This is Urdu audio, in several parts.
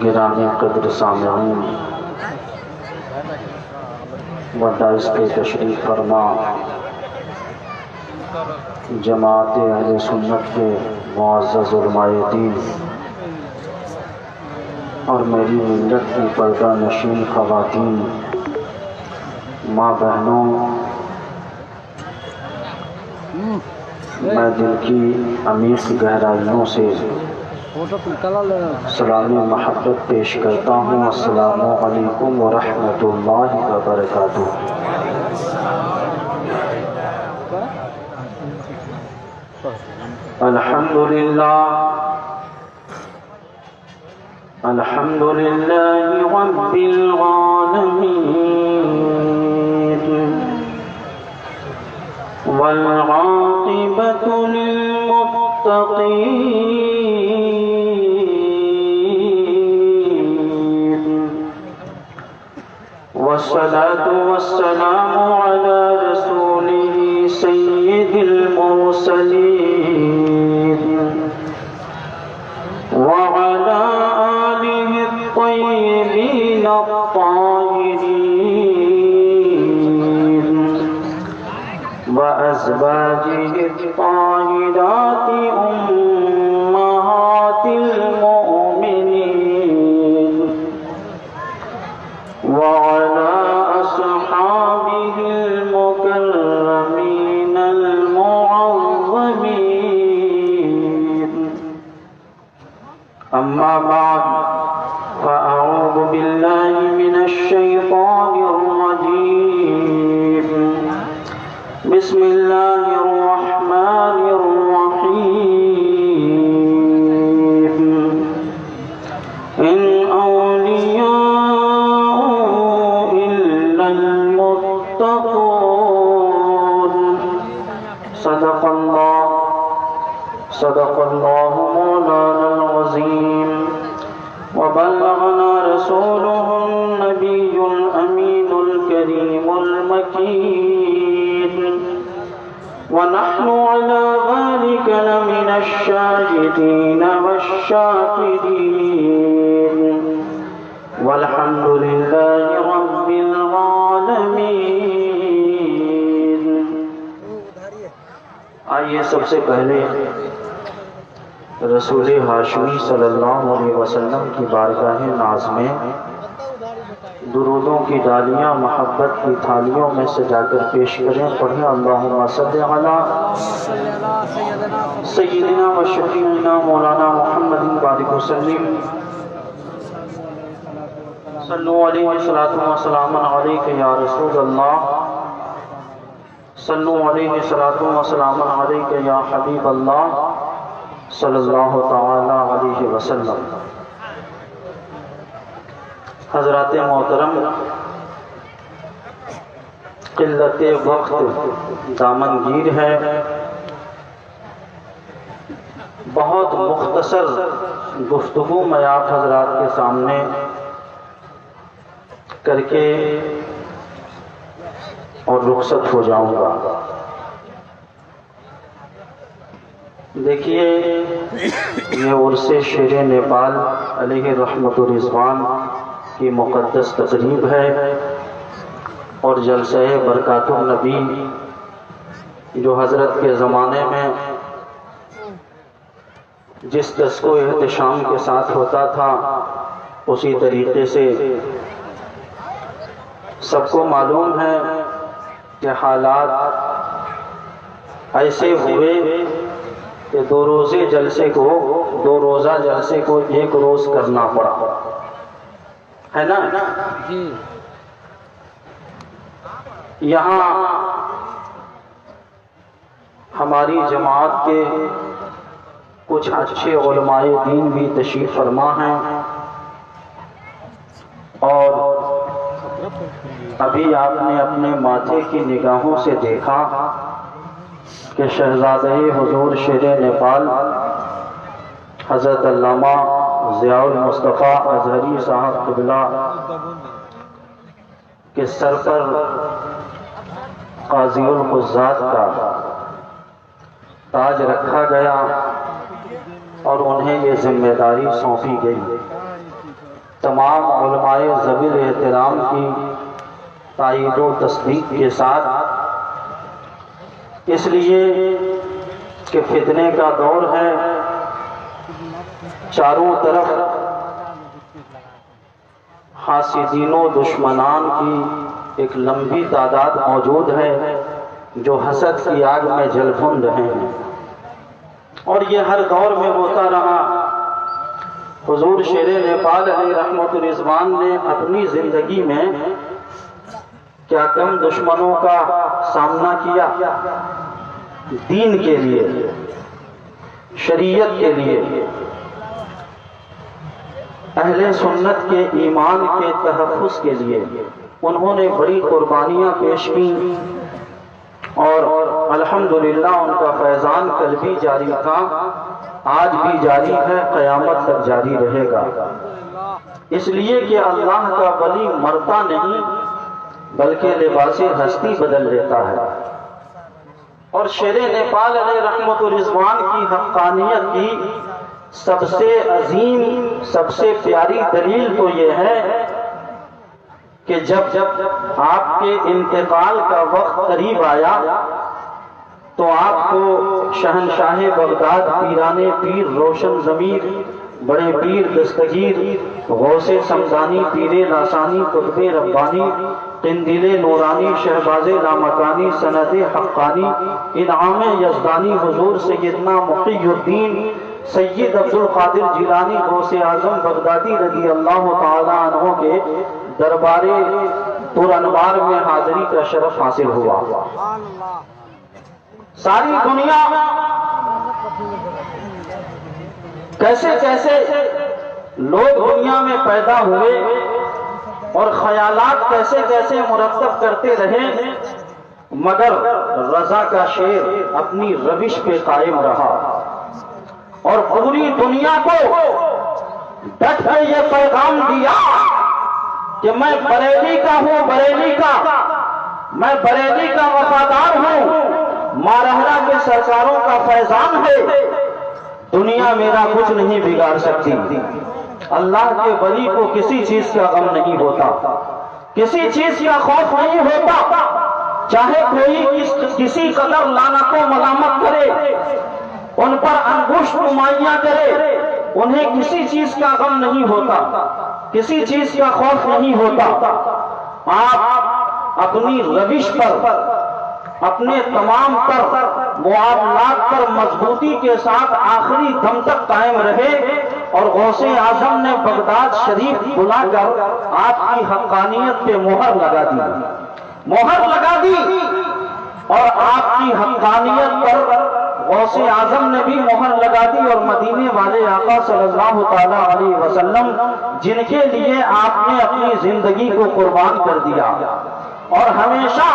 گرامی قدر سامعین و ڈائس کے تشریف فرما جماعت اہل سنت کے معزز علماء دین اور میری ملت کی پردہ نشین خواتین، ماں بہنوں، میں دل کی عمیق گہرائیوں سے سلام محبت پیش کرتا ہوں۔ السلام علیکم ورحمۃ اللہ وبرکاتہ۔ الحمد للہ رب العالمین والعاقبۃ للمتقین والصلاة والسلام علی رسولہ سید المرسلین وعلى آله الطيبين الطاهرين وأزواجه الطاهرات أمهات المؤمنين وعلى أصحابه المكرمين المعظمين، أما بعد فأعوذ بالله من الشيطان الرجيم، بسم الله الرحمن الرحيم، إن أولياء إلا المتقون، صدق الله مولانا العظيم، وبلغنا رسوله النبي الأمين الكريم المكين، ونحن على ذلك لمن الشاهدين والشاكرين، والحمد لله رب العالمين۔ آئیے سب سے پہلے رسول ہاشمی صلی اللہ علیہ وسلم کی بارگاہ ناز میں درودوں کی ڈالیاں محبت کی تھالیوں میں سجا کر پیش کریں۔ پڑھیں اللہم صلی علی سیدنا و شفیعنا مولانا محمد بارک وسلم، صلو علیہ الصلاۃ والسلام علیک یا رسول اللہ، صلو علیہ الصلاۃ والسلام علیک یا حبیب اللہ صلی اللہ تعالی علیہ وسلم۔ حضرات محترم، قلت وقت دامنگیر ہے، بہت مختصر گفتگو میں آپ حضرات کے سامنے کر کے اور رخصت ہو جاؤں گا۔ دیکھیے، یہ عرس شیر نیپال علیہ رحمت الرضوان کی مقدس تقریب ہے، اور جلسہ برکات النبی جو حضرت کے زمانے میں جس دس کو احتشام کے ساتھ ہوتا تھا، اسی طریقے سے سب کو معلوم ہے کہ حالات ایسے ہوئے کہ دو روزہ جلسے کو ایک روز کرنا پڑا، ہے نا؟ یہاں ہماری جماعت کے کچھ اچھے علماء دین بھی تشریف فرما ہیں، اور ابھی آپ نے اپنے ماتھے کی نگاہوں سے دیکھا کہ شہزادہ حضور شیر نیپال حضرت علامہ ضیاء المصطفیٰ اظہری صاحب قبلہ کے سر پر قاضی القضات کا تاج رکھا گیا اور انہیں یہ ذمہ داری سونپی گئی۔ تمام علماء ذوی احترام کی تائید و تصدیق کے ساتھ، اس لیے کہ فتنے کا دور ہے، چاروں طرف حاسدین و دشمنان کی ایک لمبی تعداد موجود ہے جو حسد کی آگ میں جل بھن رہے ہیں، اور یہ ہر دور میں ہوتا رہا۔ حضور شیر نیپال علیہ رحمت الرضوان نے اپنی زندگی میں کیا کم دشمنوں کا سامنا کیا، دین کے لیے، شریعت کے لیے، اہل سنت کے ایمان کے تحفظ کے لیے انہوں نے بڑی قربانیاں پیش کی، اور الحمدللہ ان کا فیضان کل بھی جاری تھا، آج بھی جاری ہے، قیامت تک جاری رہے گا۔ اس لیے کہ اللہ کا ولی مرتا نہیں بلکہ لباس ہستی بدل لیتا ہے۔ اور شیر نیپال علیہ رحمت الرضوان کی حقانیت کی سب سے عظیم، سب سے پیاری دلیل تو یہ ہے کہ جب آپ کے انتقال کا وقت قریب آیا تو آپ کو شہنشاہ بغداد پیران پیر روشن ضمیر بڑے پیر دستگیر غوث سمدانی پیر لاسانی قطب ربانی قندیل نورانی شہباز لامکانی سند حقانی انعام یزدانی حضور سیدنا مقی الدین سید عبدالقادر جیلانی غوث اعظم بغدادی رضی اللہ تعالی عنہ کے دربار پر انوار میں حاضری کا شرف حاصل ہوا۔ ساری دنیا کیسے کیسے لوگ دنیا میں پیدا ہوئے اور خیالات کیسے کیسے مرتب کرتے رہے، مگر رضا کا شیر اپنی روش پہ قائم رہا اور پوری دنیا کو ڈٹ کے یہ پیغام دیا کہ میں بریلی کا ہوں، بریلی کا، میں بریلی کا وفادار ہوں، مارہرہ کے سرکاروں کا فیضان ہے، دنیا میرا کچھ نہیں بگاڑ سکتی۔ اللہ کے ولی کو کسی چیز کا غم نہیں ہوتا، کسی چیز کا خوف نہیں ہوتا، چاہے کوئی کسی قدر لعنت و ملامت کرے، ان پر انگشت نمائیاں کرے، انہیں کسی چیز کا غم نہیں ہوتا، کسی چیز کا خوف نہیں ہوتا۔ آپ اپنی روش پر، اپنے تمام تر معاملات پر مضبوطی کے ساتھ آخری دم تک قائم رہے، اور غوث اعظم نے بغداد شریف بلا کر آپ کی حقانیت پہ مہر لگا دی، مہر لگا دی، اور آپ کی حقانیت پر غوث اعظم نے بھی مہر لگا دی، اور مدینے والے آقا صلی اللہ تعالی علیہ وسلم جن کے لیے آپ نے اپنی زندگی کو قربان کر دیا، اور ہمیشہ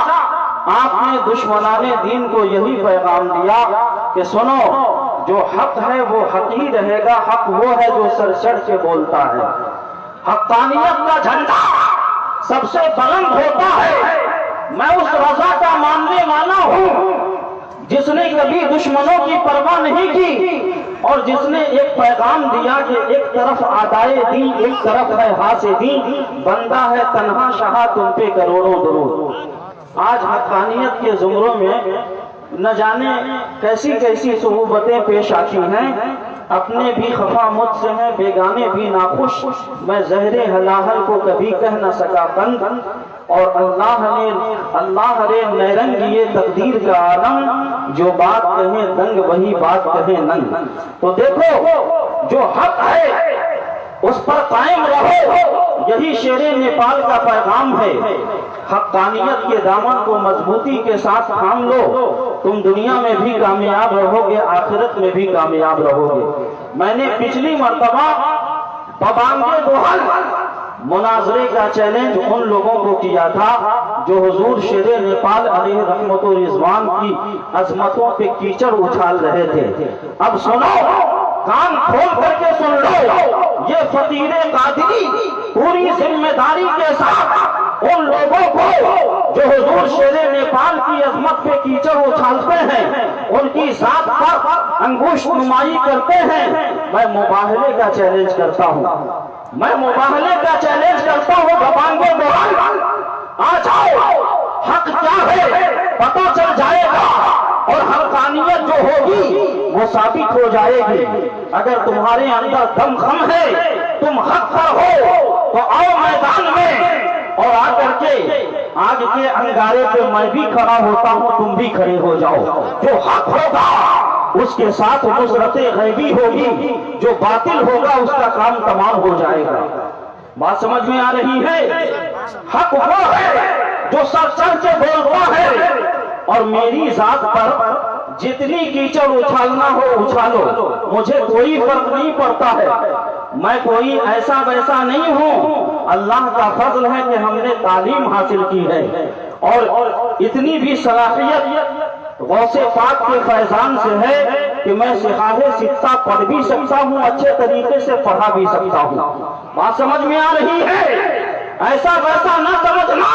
آپ نے دشمنان دین کو یہی پیغام دیا کہ سنو، جو حق ہے وہ حق ہی رہے گا، حق وہ ہے جو سر چڑھ کے بولتا ہے، حقانیت کا جھنڈا سب سے بلند ہوتا ہے۔ میں اس رضا کا ماننے والا ہوں جس نے کبھی دشمنوں کی پرواہ نہیں کی، اور جس نے ایک پیغام دیا کہ ایک طرف اعدائے دین، ایک طرف ہے حاسدین، بندہ ہے تنہا شاہ تم پہ کروڑوں درود۔ آج حقانیت کے زمروں میں نہ جانے کیسی کیسی صعوبتیں پیش آتی ہیں، اپنے بھی خفا مجھ سے ہیں، بیگانے بھی ناخوش، میں زہر ہلاہل کو کبھی کہہ نہ سکا بند، اور اللہ رے نیرنگ یہ تقدیر کا عالم، جو بات کہیں دنگ وہی بات کہیں ننگ۔ تو دیکھو، جو حق ہے اس پر قائم رہو، یہی شیر نیپال کا پیغام ہے۔ حقانیت کے دامن کو مضبوطی کے ساتھ تھام لو، تم دنیا میں بھی کامیاب رہو گے، آخرت میں بھی کامیاب رہو گے۔ میں نے پچھلی مرتبہ ببانگے دوحل مناظرے کا چیلنج ان لوگوں کو کیا تھا جو حضور شیر نیپال علیہ رحمت الرضوان کی عظمتوں پہ کیچڑ اچھال رہے تھے۔ اب سنو، کان کھول کر کے سن لو، یہ فقیر قادری پوری ذمہ داری کے ساتھ ان لوگوں کو جو حضور شیر نیپال کی عظمت پہ کیچڑ اچھالتے ہیں، ان کی ذات پر انگشت نمائی کرتے ہیں، میں مباہلے کا چیلنج کرتا ہوں میں مباہلے کا چیلنج کرتا ہوں بابانگو بہن، آ جاؤ، حق کیا ہے پتہ چل جائے گا، اور حقانیت جو ہوگی وہ ثابت ہو جائے گی۔ اگر تمہارے اندر دم خم ہے، تم حق پر ہو، تو آؤ میدان میں، اور آ کر کے آگ کے انگارے پہ میں بھی کھڑا ہوتا ہوں، تم بھی کھڑے ہو جاؤ۔ جو حق ہوگا اس کے ساتھ نصرت غیبی ہوگی، جو باطل ہوگا اس کا کام تمام ہو جائے گا۔ بات سمجھ میں آ رہی ہے؟ حق وہ ہے جو سر چڑھ کے بولتا ہے، اور میری ذات پر جتنی کیچڑ اچھالنا ہو اچھالو، مجھے کوئی فرق نہیں پڑتا ہے۔ میں کوئی ایسا ویسا نہیں ہوں، اللہ کا فضل ہے کہ ہم نے تعلیم حاصل کی ہے، اور اتنی بھی صلاحیت غوث پاک کے فیضان سے ہے کہ میں صحاح ستہ پڑھ بھی سکتا ہوں، اچھے طریقے سے پڑھا بھی سکتا ہوں۔ بات سمجھ میں آ رہی ہے؟ ایسا ویسا نہ سمجھنا،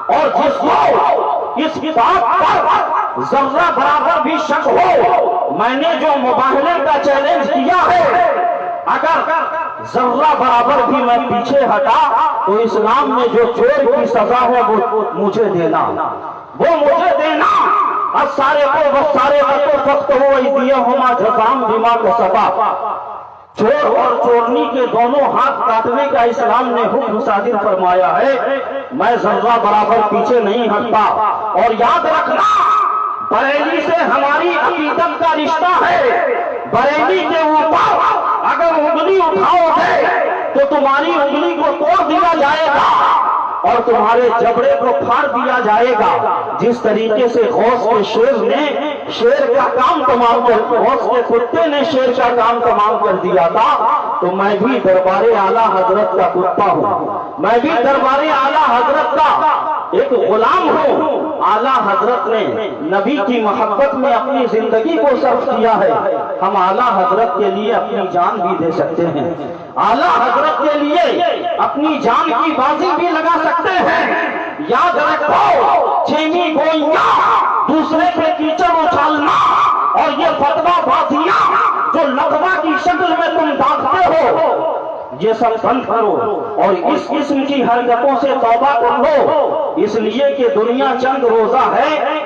اور جس کو اس کتاب پر ذرہ برابر بھی شک ہو، میں نے جو مباہلے کا چیلنج کیا ہے، اگر ذرہ برابر بھی میں پیچھے ہٹا تو اسلام میں جو چور کی سزا ہے وہ مجھے دینا، وہ مجھے دینا۔ اب سارے کو فقط ہو ایدیہما جزام بما کسبا، چور اور چورنی کے دونوں ہاتھ کاٹنے کا اسلام نے حکم صادر فرمایا ہے۔ میں ذرہ برابر پیچھے نہیں ہٹتا، اور یاد رکھنا بریلی سے ہماری عقیدت کا رشتہ ہے، بریلی کے اوپر اگر انگلی اٹھاؤ گے تو تمہاری انگلی کو توڑ دیا جائے گا اور تمہارے جبڑے کو پھاڑ دیا جائے گا۔ جس طریقے سے غوث کے شیر نے شیر کا کام تمام غوث کے کتے نے شیر کا کام تمام کر دیا تھا، تو میں بھی دربار اعلیٰ حضرت کا کتا ہوں، میں بھی دربار اعلیٰ حضرت کا ایک غلام ہوں۔ اعلیٰ حضرت نے نبی کی محبت میں اپنی زندگی کو صرف کیا ہے، ہم اعلیٰ حضرت کے لیے اپنی جان بھی دے سکتے ہیں، اعلیٰ حضرت کے لیے اپنی جان کی بازی بھی لگا سکتے ہیں۔ یاد رکھو، چھیمی گوئیاں، دوسرے پہ کیچڑ اچھالنا، اور یہ فتویٰ بازیاں جو لغوہ کی شکل میں تم داغتے ہو، یہ سب بند کرو، اور اس قسم کی حرکتوں سے توبہ کر لو، اس لیے کہ دنیا چند روزہ ہے،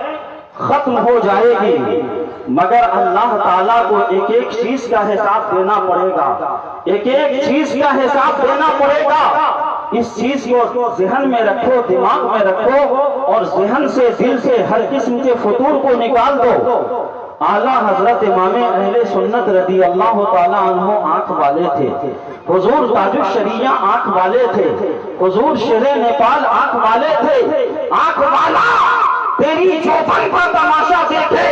ختم ہو جائے گی، مگر اللہ تعالیٰ کو ایک ایک چیز کا حساب دینا پڑے گا، ایک ایک چیز کا حساب دینا پڑے گا۔ اس چیز کو ذہن میں رکھو، دماغ میں رکھو، اور ذہن سے دل سے ہر قسم کے فطور کو نکال دو۔ اعلیٰ حضرت امام اہل سنت رضی اللہ تعالیٰ عنہ آنکھ والے تھے، حضور تاج الشریعہ آنکھ والے تھے، حضور شیر نیپال آنکھ والے تھے۔ آنکھ والا تیری چوپن پر تماشا دیکھے،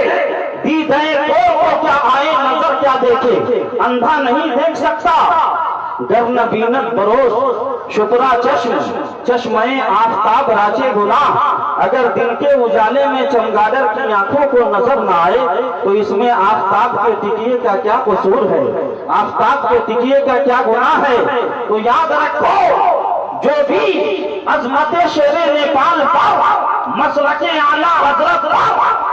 دیدے کو کیا آئے نظر کیا دیکھے، اندھا نہیں دیکھ سکتا۔ گر نہ بینت بروز شترا چشم، چشمے آفتاب راچے گناہ۔ اگر دن کے اجالے میں چمگادڑ کی آنکھوں کو نظر نہ آئے تو اس میں آفتاب کے ٹکیے کا کیا قصور ہے، آفتاب کے ٹکیے کا کیا گناہ ہے۔ تو یاد رکھو، جو بھی عظمت شیر نیپال پر مسلک اعلیٰ حضرت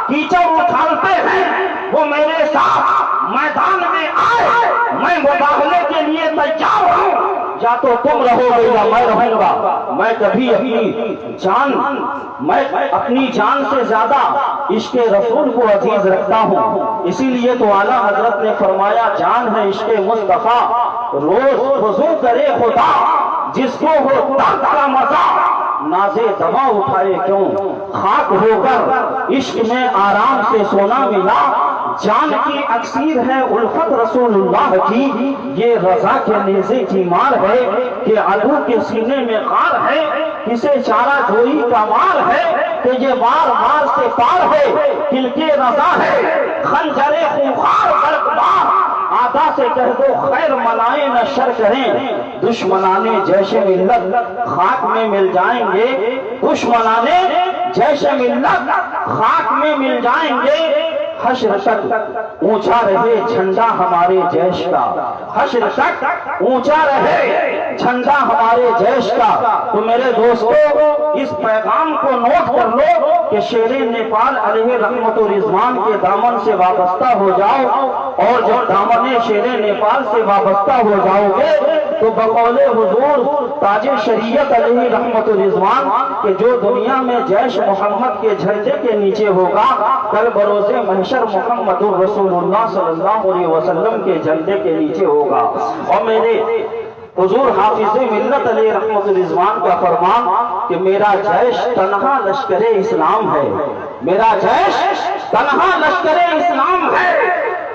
کیچڑ اچھالتے ہیں، وہ میرے ساتھ میدان میں آئے، میں مباہلے کے لیے تیار ہوں۔ یا تو تم رہو گے یا میں رہوں گا۔ میں کبھی اپنی جان سے زیادہ عشق رسول کو عزیز رکھتا ہوں، اسی لیے تو اعلیٰ حضرت نے فرمایا جان ہے عشق مصطفیٰ، روز وضو کرے خدا، جس کو ہو درد کا مزہ، نازے دوا اٹھائے کیوں، خاک ہو کر عشق میں آرام سے سونا ملا۔ جان کی اکثیر ہے الفت رسول اللہ کی، یہ رضا کے نیزے کی مار ہے کہ عدو کے سینے میں غار ہے، کسے چارہ جوئی کا مار ہے کہ یہ مار مار سے پار ہے، دل کے رضا ہے خنجر خونخوار برقبار۔ آدھا سے کہہ دو خیر منائیں نہ شر کریں، دشمنانے جیش ملت خاک میں مل جائیں گے، دشمنانے جیش ملت خاک میں مل جائیں گے۔ حشر تک اونچا رہے جھنڈا ہمارے جیش کا، حشر تک اونچا رہے جھنڈا ہمارے جیش کا۔ تو میرے دوستو، اس پیغام کو نوٹ کر لو کہ شیر نیپال علیہ رحمت و رضوان کے دامن سے وابستہ ہو جاؤ، اور جب دامن شیر نیپال سے وابستہ ہو جاؤ گے تو بقول حضور تاج شریعت علیہ رحمت و رضوان کہ جو دنیا میں جیش محمد کے جھنڈے کے نیچے ہوگا، کل بروز محشر محمد رسول اللہ صلی اللہ علیہ وسلم کے جھنڈے کے نیچے ہوگا۔ اور میرے حضور حافظ ملت علیہ رحمت رضوان کا فرمان کہ میرا جیش تنہا لشکر اسلام ہے، میرا جیش تنہا لشکر اسلام ہے۔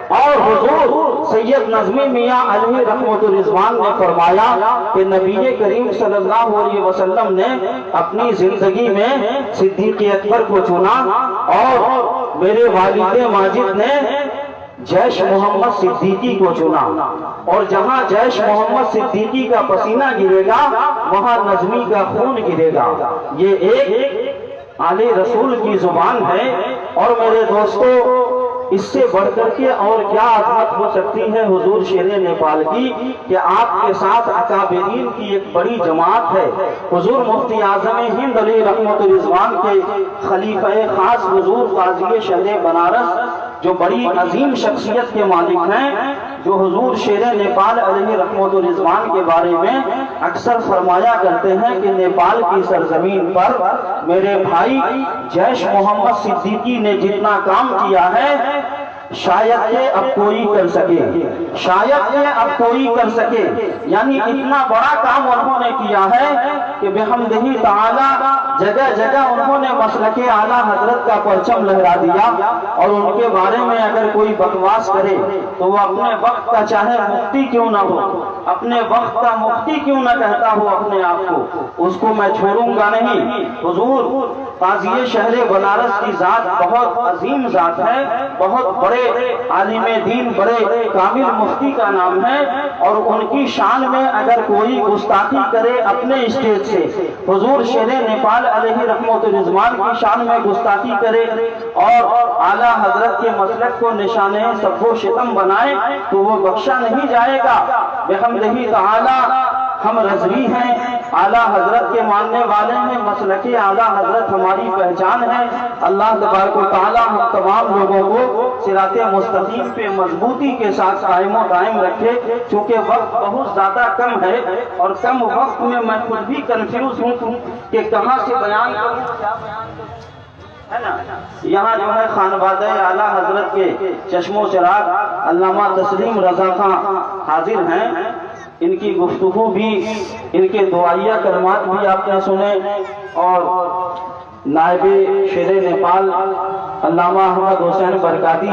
اور حضور سید نظمی میاں علیہ رحمت رضوان نے فرمایا کہ نبی کریم صلی اللہ علیہ وسلم نے اپنی زندگی میں صدیق اکبر کو چنا، اور میرے والد ماجد نے جیش محمد صدیقی کو چنا، اور جہاں جیش محمد صدیقی کا پسینہ گرے گا وہاں نظمی کا خون گرے گا۔ یہ ایک آل رسول کی زبان ہے۔ اور میرے دوستو، اس سے بڑھ کر کے اور کیا عظمت ہو سکتی ہے حضور شیر نیپال کی کہ آپ کے ساتھ اکابرین کی ایک بڑی جماعت ہے۔ حضور مفتی اعظم ہند علیہ رحمت رضوان کے خلیفہ خاص حضور قاضی شہر بنارس جو بڑی عظیم شخصیت کے مالک ہیں، جو حضور شیر نیپال علیہ رحمت رضوان کے بارے میں اکثر فرمایا کرتے ہیں کہ نیپال کی سرزمین پر میرے بھائی جیش محمد صدیقی نے جتنا کام کیا ہے شاید کہ اب کوئی کر سکے، شاید کہ اب کوئی کر سکے۔ یعنی اتنا بڑا کام انہوں نے کیا ہے کہ بحمدہ تعالی جگہ جگہ انہوں نے مسلک اعلیٰ حضرت کا پرچم لہرا دیا۔ اور ان کے بارے میں اگر کوئی بکواس کرے تو وہ اپنے وقت کا چاہے مفتی کیوں نہ ہو، اپنے وقت کا مفتی کیوں نہ کہتا ہو اپنے آپ کو، اس کو میں چھوڑوں گا نہیں۔ حضور قاضی شہر بنارس کی ذات بہت عظیم ذات ہے، بہت بڑے عالم دین، بڑے کامل مفتی کا نام ہے، اور ان کی شان میں اگر کوئی گستاخی کرے اپنے اسٹیج سے، حضور شیر نیپال علیہ رحمت رضوان کی شان میں گستاخی کرے اور اعلیٰ حضرت کے مسلک کو نشانہ سب و شتم بنائے تو وہ بخشا نہیں جائے گا۔ بحمدہ تعالی ہم رضوی ہیں، اعلیٰ حضرت کے ماننے والے ہیں، مسلک اعلیٰ حضرت ہماری پہچان ہے۔ اللہ تبارک و تعالی ہم تمام لوگوں کو صراط مستقیم پہ مضبوطی کے ساتھ قائم و دائم رکھے۔ چونکہ وقت بہت زیادہ کم ہے اور کم وقت میں خود بھی کنفیوز ہوں کہ کہاں سے بیان کروں، کیا بیان کروں، ہے نا۔ یہاں جو ہے خانوادہ اعلیٰ حضرت کے چشم و چراغ علامہ تسلیم رضا خان حاضر ہیں۔ ان کی گفتگو بھی، ان کے دعائیہ کلمات بھی آپ نے سنے، اور نائب شیر نیپال علامہ احمد حسین برکاتی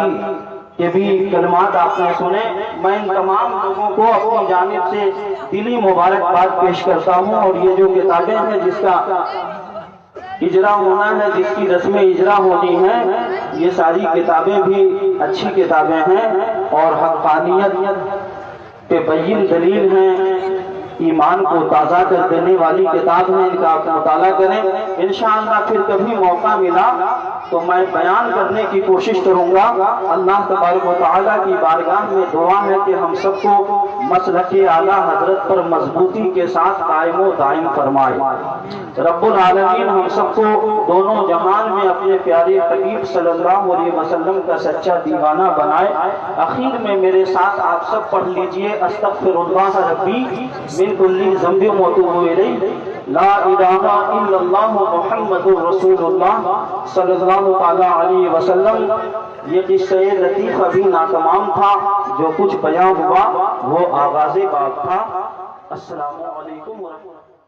کے بھی کلمات آپ نے سنے۔ میں ان تمام لوگوں کو اپنی جانب سے دلی مبارکباد پیش کرتا ہوں، اور یہ جو کتابیں ہیں جس کا اجرا ہونا ہے، جس کی رسم اجرا ہونی ہے، یہ ساری کتابیں بھی اچھی کتابیں ہیں اور حقانیت پہ بین دلیل ہیں، ایمان کو تازہ کر دینے والی کتاب ہے۔ ان کا آپ مطالعہ کریں۔ انشاءاللہ پھر کبھی موقع ملا تو میں بیان کرنے کی کوشش کروں گا۔ اللہ تبارک و تعالیٰ کی بارگاہ میں دعا ہے کہ ہم سب کو مسلک اعلیٰ حضرت پر مضبوطی کے ساتھ قائم و دائم فرمائے۔ رب العالمین ہم سب کو دونوں جہان میں اپنے پیارے حبیب صلی اللہ علیہ وسلم کا سچا دیوانہ بنائے۔ اخیر میں میرے ساتھ آپ سب پڑھ لیجئے استغفر اللہ ربی من کل ذنب واتوب الیہ، لا الہ الا اللہ محمد رسول اللہ صلی اللہ تعالی علیہ وسلم۔ یہ قصہ لطیف ابھی ناتمام تھا، جو کچھ بیان ہوا وہ آغاز باب تھا۔ السلام علیکم ورحمۃ اللہ۔